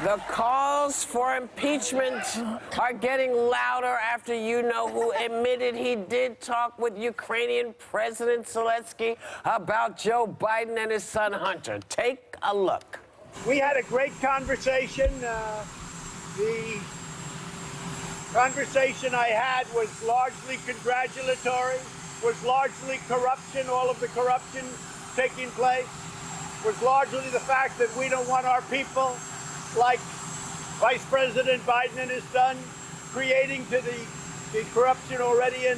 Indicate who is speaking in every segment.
Speaker 1: The calls for impeachment are getting louder after you-know-who admitted he did talk with Ukrainian President Zelensky about Joe Biden and his son Hunter. Take a look.
Speaker 2: We had a great conversation. The conversation I had was largely congratulatory, was largely corruption, all of the corruption taking place, was largely the fact that we don't want our people, like Vice President Biden and his son, creating to the corruption already in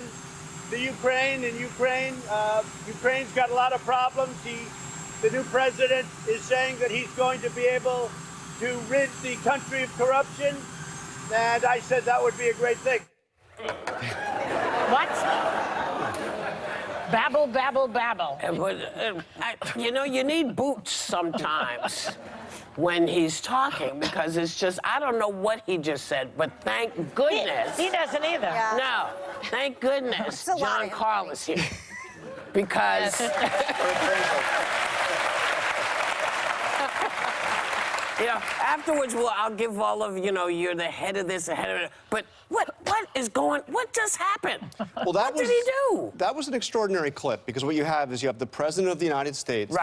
Speaker 2: the Ukraine. In Ukraine, Ukraine's got a lot of problems. The new president is saying that he's going to be able to rid the country of corruption, and I said that would be a great thing.
Speaker 3: What? Babble, babble, babble.
Speaker 1: You know, you need boots sometimes when he's talking, because it's just, I don't know what he just said, but thank goodness.
Speaker 3: He doesn't either.
Speaker 4: Yeah.
Speaker 1: No, thank goodness Jon Karl is here. Because... You know, afterwards, I'll give all of, you're the head of this, the head of it. But what just happened?
Speaker 5: Well,
Speaker 1: what did he do?
Speaker 5: That was an extraordinary clip, because what you have the President of the United States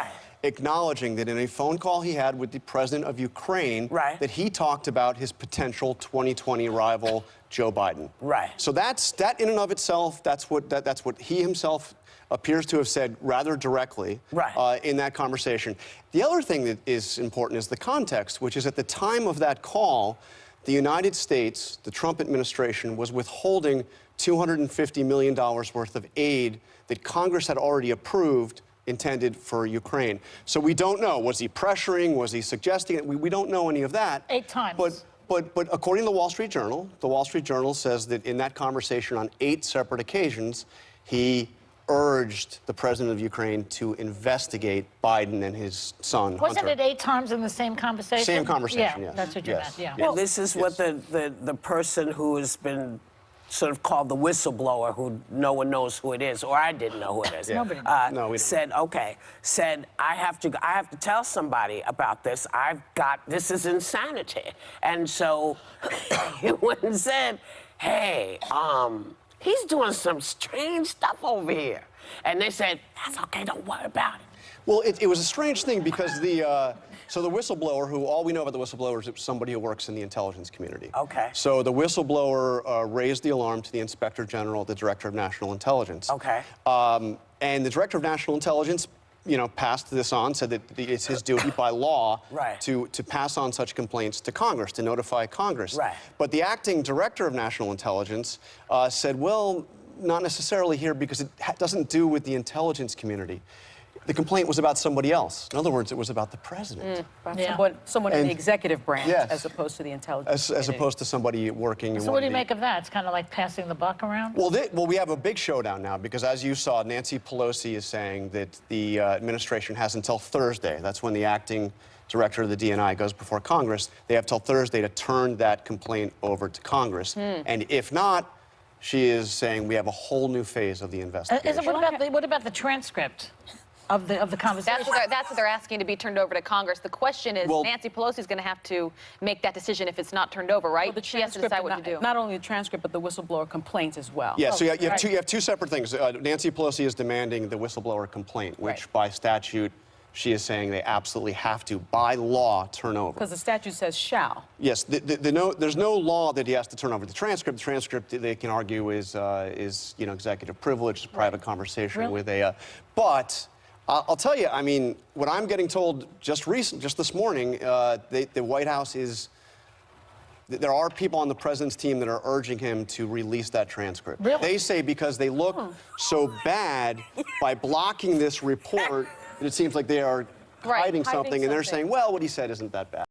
Speaker 5: acknowledging that in a phone call he had with the President of Ukraine, that he talked about his potential 2020 rival, Joe Biden. So that in and of itself, that's what he himself appears to have said rather directly in that conversation. The other thing that is important is the context, which is at the time of that call, the United States, the Trump administration, was withholding $250 million worth of aid that Congress had already approved intended for Ukraine. So we don't know. Was he pressuring? Was he suggesting it? We don't know any of that.
Speaker 3: 8 times.
Speaker 5: But according to the Wall Street Journal says that in that conversation on 8 separate occasions, he urged the president of Ukraine to investigate Biden and his son,
Speaker 3: Wasn't
Speaker 5: Hunter.
Speaker 3: it 8 times in the same conversation?
Speaker 5: Same conversation, yes.
Speaker 3: That's what you meant, yeah.
Speaker 1: Well, this is what the person who has been sort of called the whistleblower, who no one knows who it is, or I didn't know who it is.
Speaker 3: Nobody
Speaker 5: No, we don't.
Speaker 1: said, I have to tell somebody about this. This is insanity. And so he went and said, hey, he's doing some strange stuff over here. And they said, that's okay, don't worry about it.
Speaker 5: Well, it was a strange thing because so the whistleblower, all we know about the whistleblower is somebody who works in the intelligence community.
Speaker 1: Okay.
Speaker 5: So the whistleblower raised the alarm to the Inspector General, the Director of National Intelligence.
Speaker 1: Okay.
Speaker 5: And the Director of National Intelligence, passed this on, said that it's his duty by law to pass on such complaints to Congress, to notify Congress. But the acting Director of National Intelligence said, well, not necessarily here, because it doesn't do with the intelligence community. The complaint was about somebody else. In other words, it was about the president.
Speaker 6: Someone in the executive branch, as opposed to the intelligence
Speaker 5: as opposed to somebody working in
Speaker 3: So what do you make of that? It's kind of like passing the buck around?
Speaker 5: Well, we have a big showdown now, because as you saw, Nancy Pelosi is saying that the administration has until Thursday. That's when the acting director of the DNI goes before Congress. They have till Thursday to turn that complaint over to Congress. And if not, she is saying we have a whole new phase of the investigation.
Speaker 3: What about the transcript of the conversation?
Speaker 4: That's what they're asking to be turned over to Congress. The question is, Nancy Pelosi is going to have to make that decision if it's not turned over, right?
Speaker 6: Well,
Speaker 4: she has to decide what to do.
Speaker 6: Not only the transcript, but the whistleblower complaints as well.
Speaker 5: Yeah, so you have two separate things. Nancy Pelosi is demanding the whistleblower complaint, which by statute, she is saying they absolutely have to, by law, turn over.
Speaker 6: Because the statute says shall.
Speaker 5: Yes, there's no law that he has to turn over the transcript. The transcript, they can argue, is executive privilege, private conversation with a... But I'll tell you, I mean, what I'm getting told just this morning, the White House is... There are people on the president's team that are urging him to release that transcript.
Speaker 3: Really?
Speaker 5: They say because they look so bad by blocking this report, that it seems like they are hiding something, and they're saying, well, what he said isn't that bad.